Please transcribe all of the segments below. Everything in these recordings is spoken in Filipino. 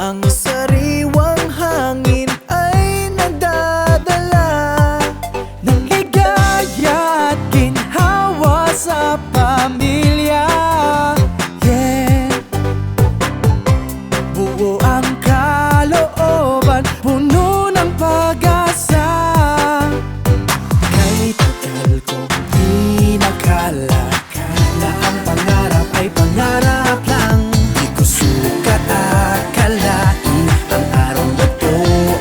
Ang sariwang hangin ay nagdadala ng ligaya at ginhawa sa pamilya. Yeah, buo ang kalooban, puno ng pag-asa. Kahit tagal kong di nakala na ang pangarap ay pangarap lang, di ko sukat akalain ang araw na to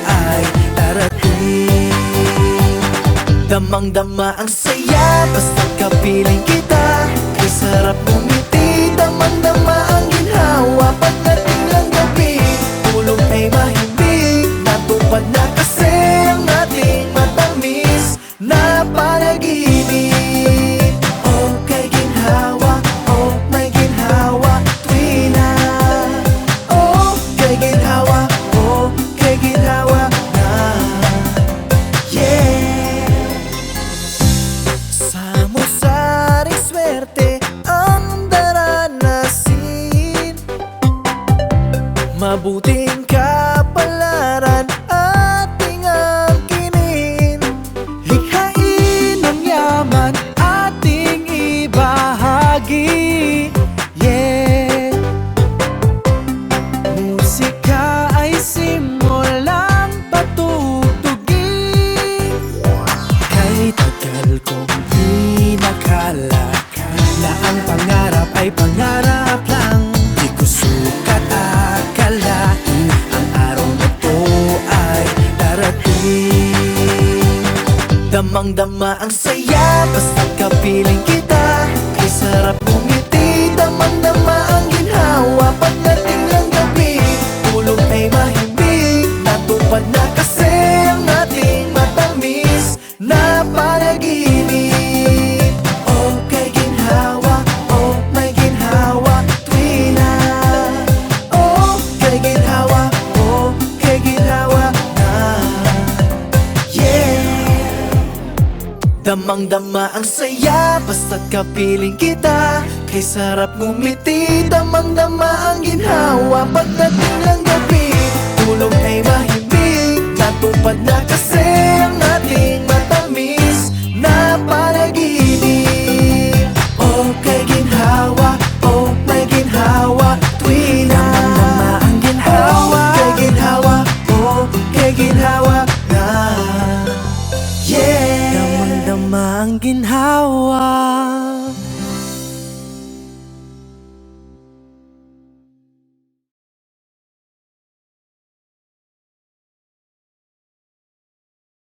ay darating. Damang-dama ang saya basta't kapiling kita, kay sarap ngumiti. Damang-dama ang ginhawa pagdating ng gabi, tulog ay mahimbing, natupad na kasi ang ating matamis na panaginip. Oh, kay ginhawa, oh, may ginhawa tuwi na. Oh, kay ginhawa, oh, kay ginhawa na. Yeah, samot-saring swerte ang daranasin, mabuting kapalaran ating angkinin. Likhain ang yaman ating ibahagi. Yeah, musika ay simulang patutugin. Kahit tagal kong di nakala na ang pangarap ay pangarap lang, di ko sukat akalain ang araw na to ay darating. Damang-dama ang saya basta't kapiling kita, kay sarap ngumiti. Damang-dama ang ginhawa pagdating ng gabi, tulog ay mahimbing, natupad na kasi ang ating matamis na panaginip. Oh, kay ginhawa, oh, may ginhawa tuwi na. Oh, kay ginhawa, oh, kay ginhawa na. Yeah, damang-dama ang saya basta't kapiling kita, kay sarap ngumiti. Damang-dama ang ginhawa pagdating ng gabi, tulog ay mahimbing, natupad na kasi ang ating matamis na panaginip. Oh, kay ginhawa, oh, may ginhawa tuwi na. Damang-dama ang ginhawa, oh, kay ginhawa, oh, kay ginhawa